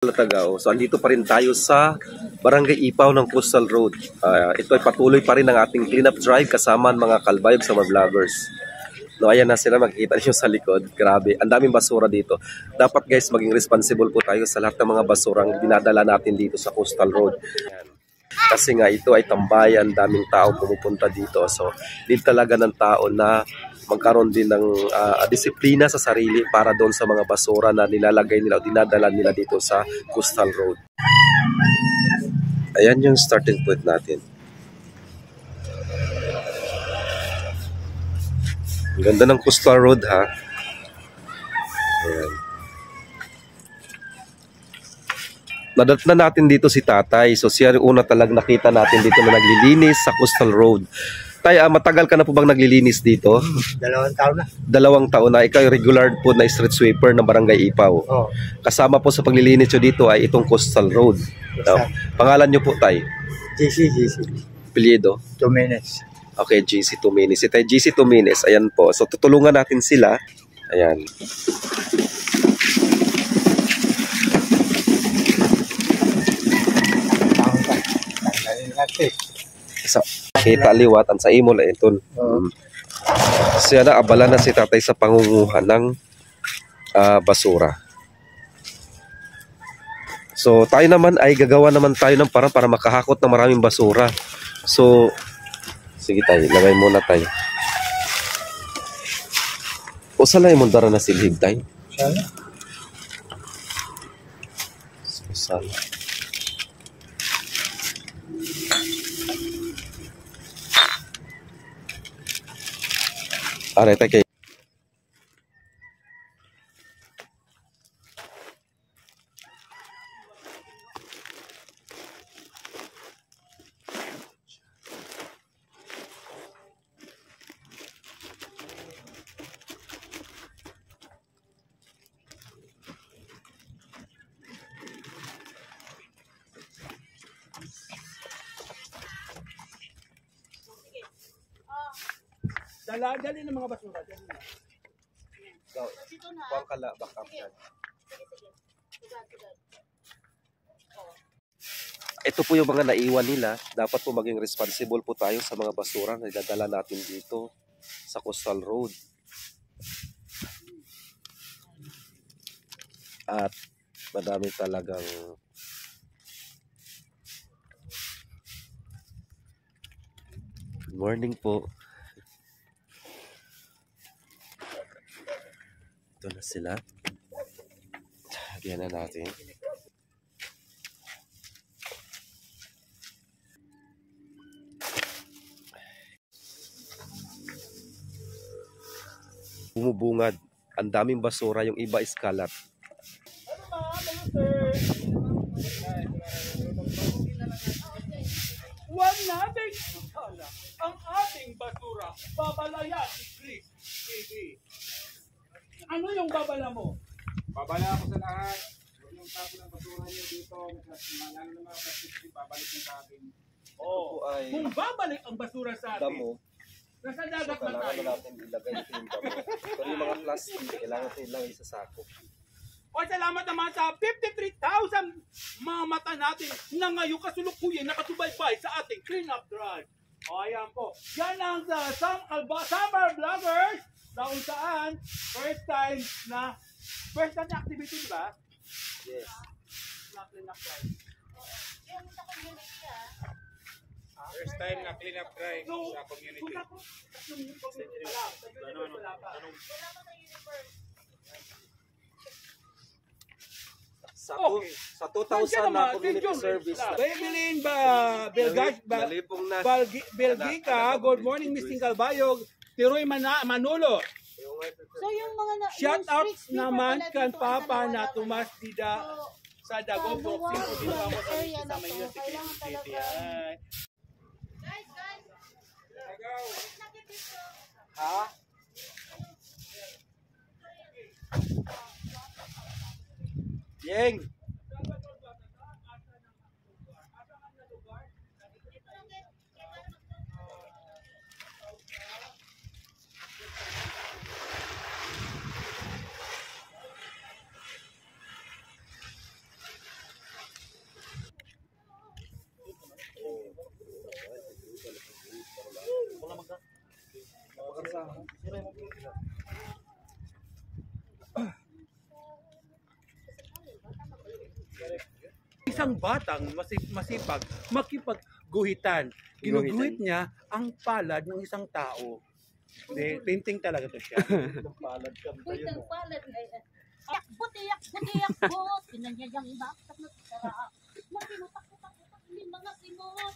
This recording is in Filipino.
Tagaw. So andito pa rin tayo sa Barangay Ipaw ng Coastal Road. Ito ay patuloy pa rin ang ating cleanup drive kasama ang mga kalbayog sa mga vloggers. No, ayan na sila, makikita niyo sa likod. Grabe, ang daming basura dito. Dapat guys, maging responsible po tayo sa lahat ng mga basurang dinadala natin dito sa Coastal Road. Kasi nga ito ay tambayan, daming tao pumupunta dito. So, need talaga ng tao na magkaroon din ng disiplina sa sarili para doon sa mga basura na nilalagay nila o dinadala nila dito sa Coastal Road. Ayan yung starting point natin. Ang ganda ng Coastal Road, ha. Ayan. Nadatna natin dito si tatay. So siya yung una talagang nakita natin dito na naglilinis sa Coastal Road. Tay, matagal ka na po bang naglilinis dito? 2 taon na. 2 taon na. Ikaw yung regular po na street sweeper ng Barangay Ipaw. Oh. Kasama po sa paglilinis nyo dito ay itong Coastal Road. No? Pangalan nyo po, tay? GC. Apelyido? Tumines. Okay, GC Tumines. Ito ay GC Tumines. Ayan po. So tutulungan natin sila. Ayan. So, kita liwat ang sa imo la ito. Siya na abala na si tatay sa pangunguha ng basura. So tayo naman ay gagawa naman tayo ng parang para makahakot ng maraming basura. So sige tayo, lagay muna tayo. O sala yung mundara na silhig tayo? Sala. Aray tayo kayo. Dali ng mga basura. Dali na. So, kuwang kala, backup yan. Ito po yung mga naiwan nila. Dapat po maging responsible po tayo sa mga basura na idadala natin dito sa Coastal Road. At madami talagang good morning po. Ito na sila. Lagyan na natin. Bumubungad. Ang daming basura. Yung iba iskalat. Huwag natin isala ang ating basura. Babalayan ni Chris TV. Ano yung babala mo? Babala ako sa lahat. Huwag yung tapo ng basura niyo dito. Lalo na mga plastic, babalik yung sa akin. Oh, kung babalik ang basura sa atin, Damo. nasa dagat So, na kailangan tayo. na natin ilagay ito yung damo. Pero yung mga plastic, kailangan natin ilagay sa sako. O salamat naman sa 53,000 mga mata natin na ngayon kasulukuyang nakasubaybay sa ating cleanup drive. O ayan po. Yan ang summer vloggers na kung saan first time na activity, di ba? Yes. Na cleanup drive. First time na clean up drive sa community. Sa 2,000 na community service. Bebelin ba? Nalipong na. Belgica, good morning Miss Calbayog. Tiroy Manolo. So yung mga Shout out street sweeper naman pala kan dito, Papa ang na dalawa Tomas Dida sa Dago Boxing ko din ako sa area na sa to, mayor sa kailangan City. talaga. Ha? Yeng. isang batang masipag makipagguhitan. Ginuguhit niya ang palad ng isang tao. Hindi, painting talaga to siya. Palad ka Uy, tagpalat ngayon. Butiyak, bot. Pinanyayang baktak na tara. Nakinutak, hindi mga sinot.